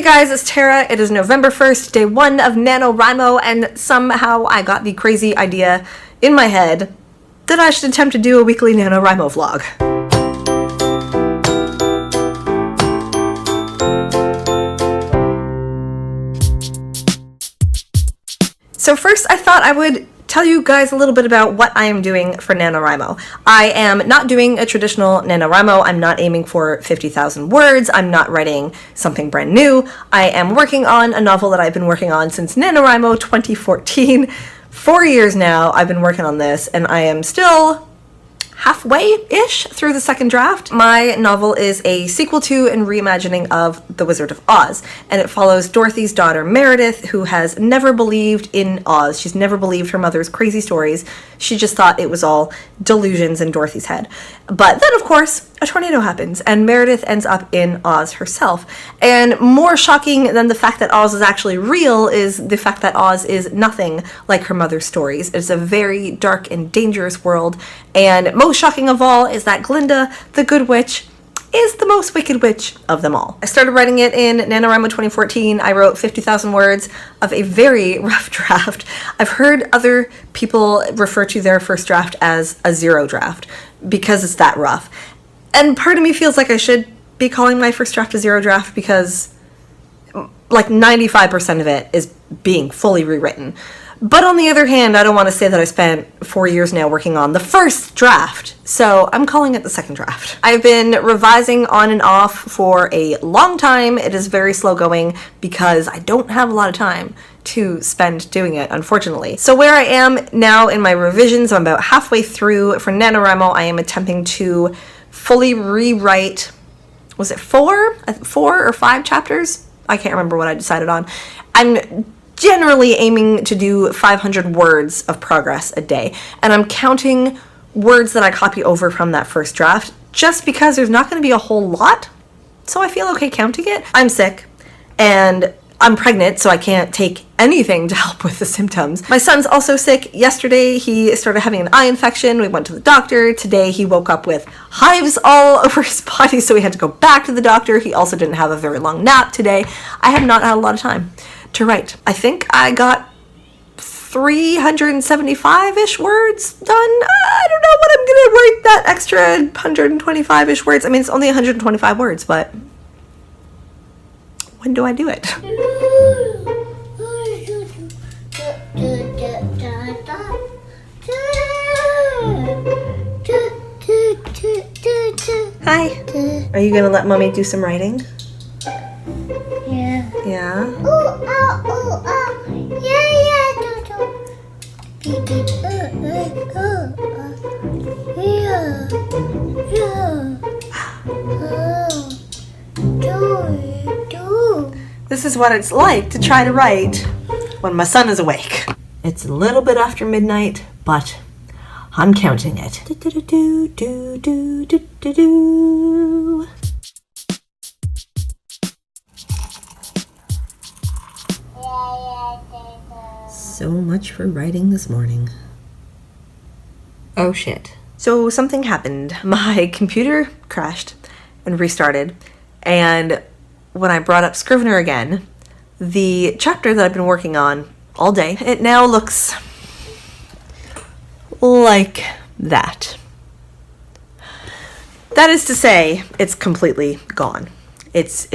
Hey guys, it's Tara. It is November 1st, day 1 of Nanowrimo, and somehow I got the crazy idea in my head that I should attempt to do a weekly Nanowrimo vlog. So first I thought I would tell you guys a little bit about what I am doing for Nanowrimo. I am not doing a traditional Nanowrimo. I'm not aiming for 50,000 words. I'm not writing something brand new. I am working on a novel that I've been working on since Nanowrimo 2014. 4 years now I've been working on this, and I am still halfway-ish through the second draft. My novel is a sequel to and reimagining of The Wizard of Oz, and it follows Dorothy's daughter Meredith, who has never believed in Oz. She's never believed her mother's crazy stories. She just thought it was all delusions in Dorothy's head. But then, of course, a tornado happens, and Meredith ends up in Oz herself. And more shocking than the fact that Oz is actually real is the fact that Oz is nothing like her mother's stories. It's a very dark and dangerous world, and most shocking of all is that Glinda, the Good Witch, is the most wicked witch of them all. I started writing it in NaNoWriMo 2014. I wrote 50,000 words of a very rough draft. I've heard other people refer to their first draft as a zero draft because it's that rough. And part of me feels like I should be calling my first draft a zero draft because like 95% of it is being fully rewritten. But on the other hand, I don't want to say that I spent 4 years now working on the first draft, so I'm calling it the second draft. I've been revising on and off for a long time. It is very slow going because I don't have a lot of time to spend doing it, unfortunately. So where I am now in my revisions, I'm about halfway through. For NaNoWriMo, I am attempting to fully rewrite, was it four or five chapters? I can't remember what I decided on. I'm generally aiming to do 500 words of progress a day, and I'm counting words that I copy over from that first draft just because there's not going to be a whole lot, so I feel okay counting it. I'm sick, and I'm pregnant, so I can't take anything to help with the symptoms. My son's also sick. Yesterday he started having an eye infection. We went to the doctor. Today he woke up with hives all over his body, so we had to go back to the doctor. He also didn't have a very long nap today. I have not had a lot of time to write. I think I got 375-ish words done. I don't know what I'm gonna write that extra 125-ish words. I mean, it's only 125 words, but when do I do it? Hi. Are you gonna let Mommy do some writing? Yeah. Yeah? Ooh, oh, ooh, oh. Yeah, beep, beep. Do. This is what it's like to try to write when my son is awake. It's a little bit after midnight, but I'm counting it. Do-do-do-do-do-do-do-do. So much for writing this morning. Oh shit. So something happened. My computer crashed and restarted, and when I brought up Scrivener again, the chapter that I've been working on all day, it now looks like that. That is to say, it's completely gone. It's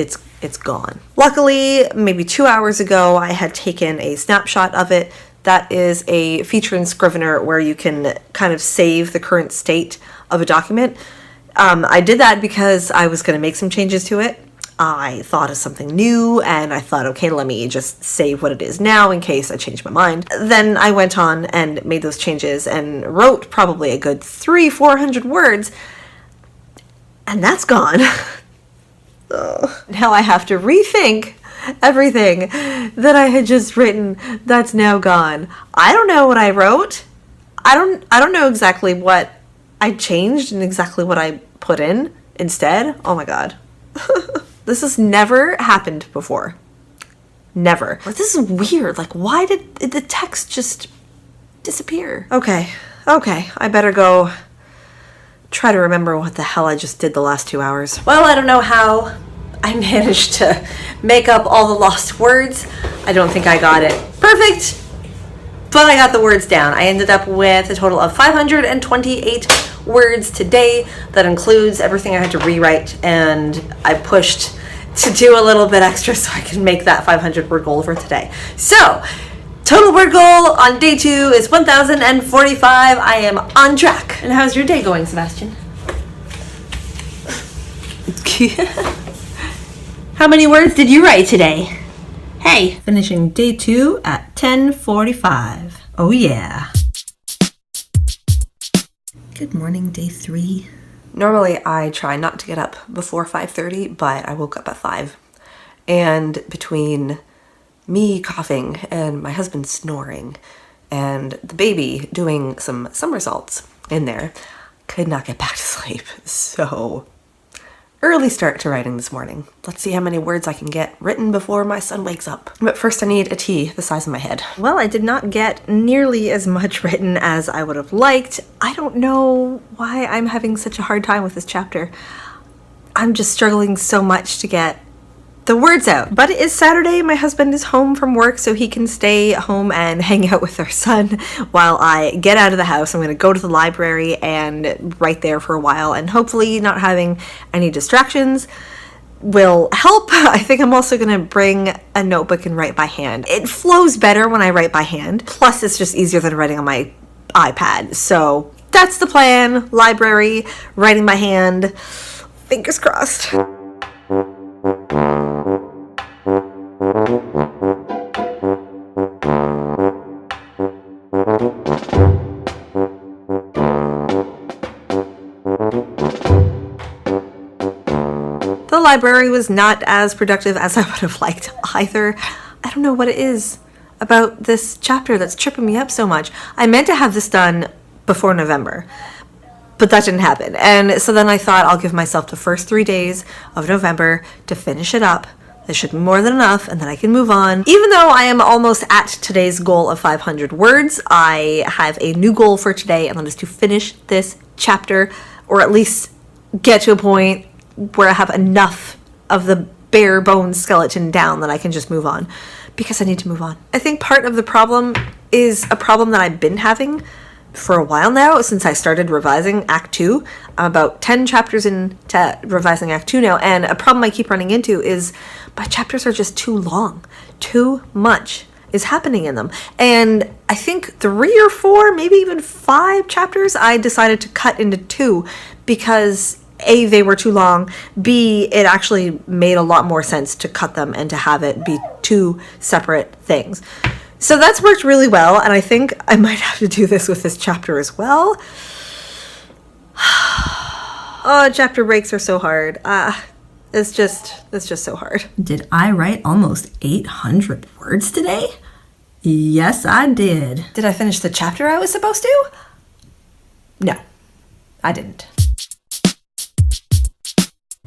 gone. Luckily, maybe 2 hours ago, I had taken a snapshot of it. That is a feature in Scrivener where you can kind of save the current state of a document. I did that because I was going to make some changes to it. I thought of something new, and I thought, okay, let me just save what it is now in case I change my mind. Then I went on and made those changes and wrote probably a good 300-400 words, and that's gone. Now I have to rethink everything that I had just written that's now gone. I don't know what I wrote. I don't know exactly what I changed and exactly what I put in instead. Oh my god. This has never happened before. Never. This is weird. Like, why did the text just disappear? Okay. I better go try to remember what the hell I just did the last 2 hours. Well, I don't know how I managed to make up all the lost words. I don't think I got it perfect, but I got the words down. I ended up with a total of 528 words today. That includes everything I had to rewrite, and I pushed to do a little bit extra so I can make that 500 word goal for today. So, total word goal on day 2 is 1,045. I am on track. And how's your day going, Sebastian? How many words did you write today? Hey. Finishing day 2 at 10:45. Oh yeah. Good morning, day 3. Normally I try not to get up before 5:30, but I woke up at 5. And between me coughing and my husband snoring and the baby doing some somersaults in there, could not get back to sleep. So early start to writing this morning. Let's see how many words I can get written before my son wakes up. But first I need a tea the size of my head. Well, I did not get nearly as much written as I would have liked. I don't know why I'm having such a hard time with this chapter. I'm just struggling so much to get the words out. But it is Saturday. My husband is home from work, so he can stay home and hang out with our son while I get out of the house. I'm going to go to the library and write there for a while, and hopefully not having any distractions will help. I think I'm also going to bring a notebook and write by hand. It flows better when I write by hand. Plus, it's just easier than writing on my iPad. So that's the plan. Library, writing by hand. Fingers crossed. The library was not as productive as I would have liked either. I don't know what it is about this chapter that's tripping me up so much. I meant to have this done before November, but that didn't happen. And so then I thought I'll give myself the first 3 days of November to finish it up. This should be more than enough, and then I can move on. Even though I am almost at today's goal of 500 words, I have a new goal for today, and that is to finish this chapter, or at least get to a point where I have enough of the bare bones skeleton down that I can just move on, because I need to move on. I think part of the problem is a problem that I've been having for a while now, since I started revising Act 2. I'm about 10 chapters into revising Act 2 now, and a problem I keep running into is my chapters are just too long. Too much is happening in them. And I think 3 or 4, maybe even 5 chapters I decided to cut into 2 because A, they were too long, B, it actually made a lot more sense to cut them and to have it be 2 separate things. So that's worked really well, and I think I might have to do this with this chapter as well. Oh, chapter breaks are so hard. It's just so hard. Did I write almost 800 words today? Yes, I did. Did I finish the chapter I was supposed to? No, I didn't.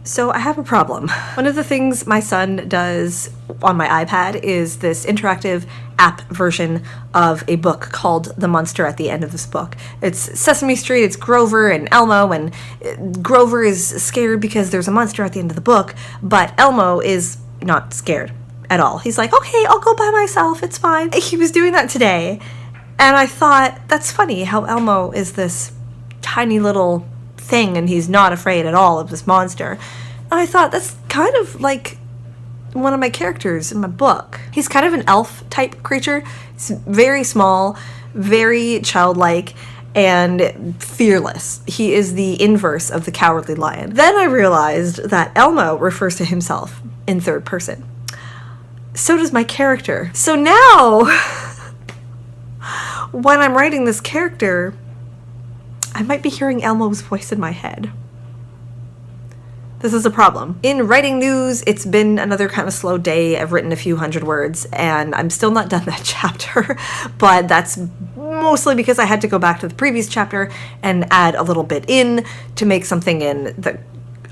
So I have a problem. One of the things my son does on my iPad is this interactive app version of a book called The Monster at the End of This Book. It's Sesame Street, it's Grover and Elmo, and Grover is scared because there's a monster at the end of the book, but Elmo is not scared at all. He's like, okay, I'll go by myself, it's fine. He was doing that today, and I thought, that's funny how Elmo is this tiny little thing and he's not afraid at all of this monster. And I thought, that's kind of like one of my characters in my book. He's kind of an elf type creature. He's very small, very childlike, and fearless. He is the inverse of the Cowardly Lion. Then I realized that Elmo refers to himself in third person. So does my character. So now, when I'm writing this character, I might be hearing Elmo's voice in my head. This is a problem. In writing news, it's been another kind of slow day. I've written a few hundred words, and I'm still not done that chapter, but that's mostly because I had to go back to the previous chapter and add a little bit in to make something in the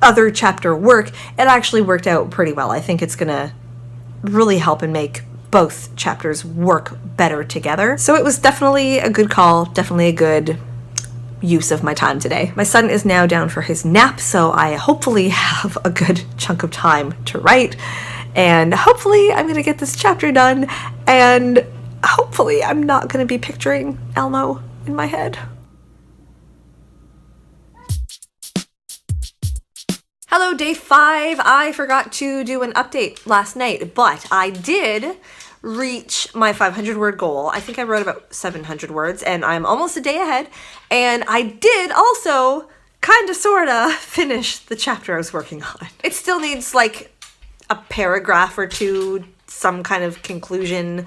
other chapter work. It actually worked out pretty well. I think it's gonna really help and make both chapters work better together. So it was definitely a good call, definitely a good use of my time today. My son is now down for his nap, so I hopefully have a good chunk of time to write, and hopefully I'm gonna get this chapter done, and hopefully I'm not gonna be picturing Elmo in my head. Hello, day 5. I forgot to do an update last night, but I did reach my 500 word goal. I think I wrote about 700 words and I'm almost a day ahead. And I did also kind of sort of finish the chapter I was working on. It still needs like a paragraph or two, some kind of conclusion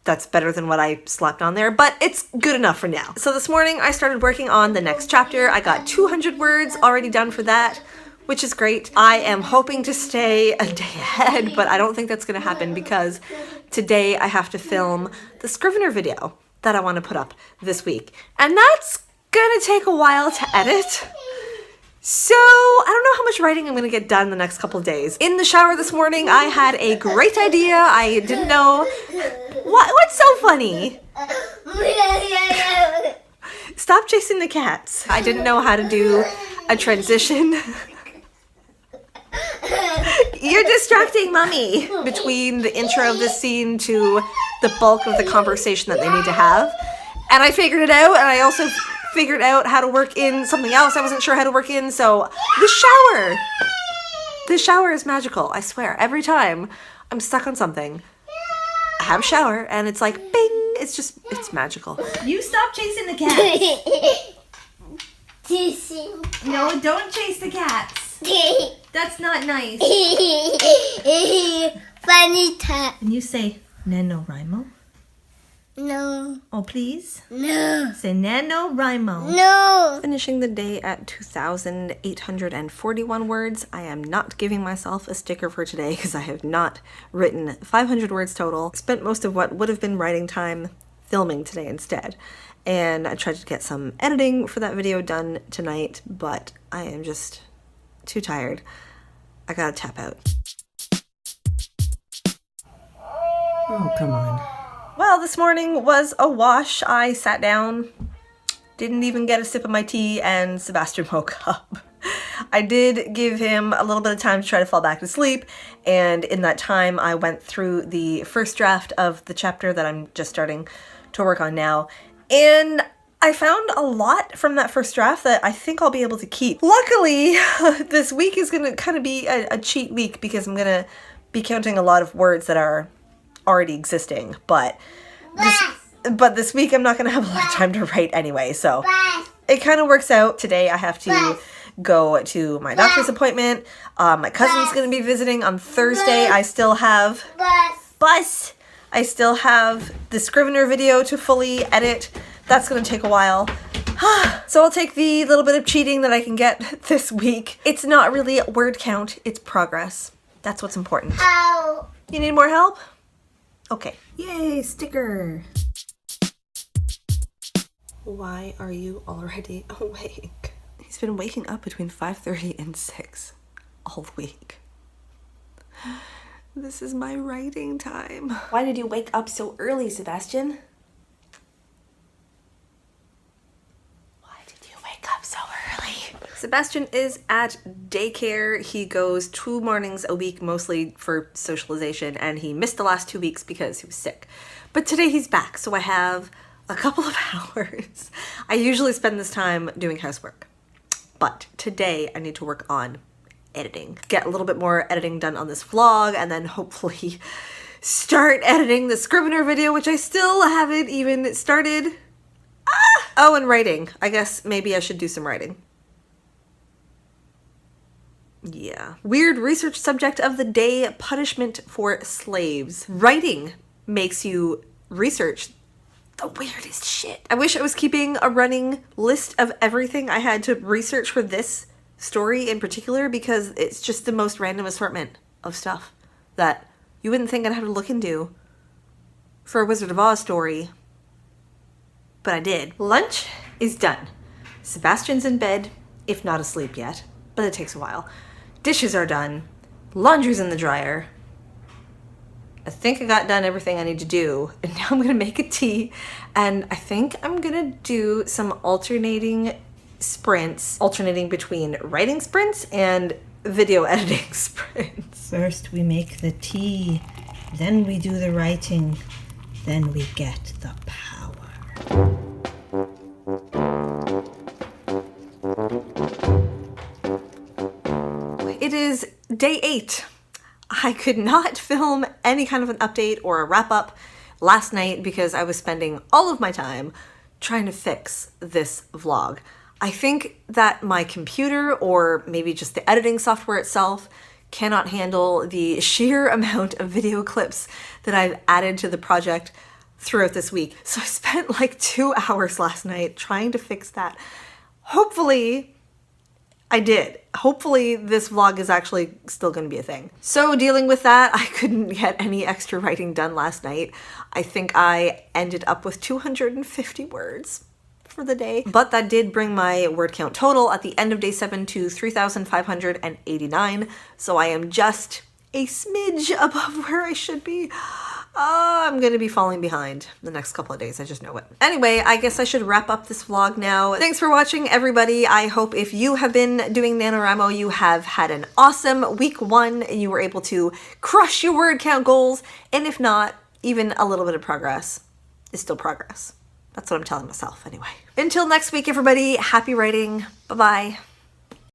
that's better than what I slapped on there, but it's good enough for now. So this morning I started working on the next chapter. I got 200 words already done for that, which is great. I am hoping to stay a day ahead, but I don't think that's gonna happen because today I have to film the Scrivener video that I wanna put up this week. And that's gonna take a while to edit. So I don't know how much writing I'm gonna get done the next couple of days. In the shower this morning, I had a great idea. I didn't know, what's so funny? Stop chasing the cats. I didn't know how to do a transition. You're distracting mommy between the intro of this scene to the bulk of the conversation that they need to have. And I figured it out, and I also figured out how to work in something else I wasn't sure how to work in, so the shower is magical, I swear. Every time I'm stuck on something, I have a shower, and it's like, bing, it's magical. You stop chasing the cats. No, don't chase the cats. That's not nice. Funny time. And you say Nanowrimo. No. Oh, please? No. Say Nanowrimo. No. Finishing the day at 2,841 words. I am not giving myself a sticker for today because I have not written 500 words total. Spent most of what would have been writing time filming today instead. And I tried to get some editing for that video done tonight, but I am just too tired. I gotta tap out. Oh, come on. Well, this morning was a wash. I sat down, didn't even get a sip of my tea, and Sebastian woke up. I did give him a little bit of time to try to fall back to sleep, and in that time I went through the first draft of the chapter that I'm just starting to work on now, and I found a lot from that first draft that I think I'll be able to keep. Luckily, this week is going to kind of be a cheat week because I'm going to be counting a lot of words that are already existing, but this week I'm not going to have a lot of time to write anyway, so it kind of works out. Today I have to go to my doctor's appointment. My cousin's going to be visiting on Thursday. I still have I still have the Scrivener video to fully edit. That's going to take a while. So I'll take the little bit of cheating that I can get this week. It's not really a word count, it's progress. That's what's important. Ow. You need more help? Okay. Yay, sticker. Why are you already awake? He's been waking up between 5:30 and 6 all week. This is my writing time. Why did you wake up so early, Sebastian? Sebastian is at daycare. He goes 2 mornings a week, mostly for socialization, and he missed the last 2 weeks because he was sick. But today he's back, so I have a couple of hours. I usually spend this time doing housework, but today I need to work on editing. Get a little bit more editing done on this vlog, and then hopefully start editing the Scrivener video, which I still haven't even started. Oh, and writing. I guess maybe I should do some writing. Yeah. Weird research subject of the day, punishment for slaves. Writing makes you research the weirdest shit. I wish I was keeping a running list of everything I had to research for this story in particular, because it's just the most random assortment of stuff that you wouldn't think I'd have to look into for a Wizard of Oz story. But I did. Lunch is done. Sebastian's in bed, if not asleep yet, but it takes a while. Dishes are done. Laundry's in the dryer. I think I got done everything I need to do, and now I'm gonna make a tea, and I think I'm gonna do some alternating sprints, alternating between writing sprints and video editing sprints. First we make the tea, then we do the writing, then we get the power. It is day 8. I could not film any kind of an update or a wrap up last night because I was spending all of my time trying to fix this vlog. I think that my computer, or maybe just the editing software itself, cannot handle the sheer amount of video clips that I've added to the project throughout this week. So I spent like 2 hours last night trying to fix that. Hopefully I did. Hopefully this vlog is actually still going to be a thing. So dealing with that, I couldn't get any extra writing done last night. I think I ended up with 250 words for the day. But that did bring my word count total at the end of day 7 to 3,589. So I am just a smidge above where I should be. I'm gonna be falling behind the next couple of days, I just know it. Anyway, I guess I should wrap up this vlog now. Thanks for watching, everybody. I hope if you have been doing NaNoWriMo, you have had an awesome week 1 and you were able to crush your word count goals. And if not, even a little bit of progress is still progress. That's what I'm telling myself anyway. Until next week, everybody, happy writing. Bye-bye.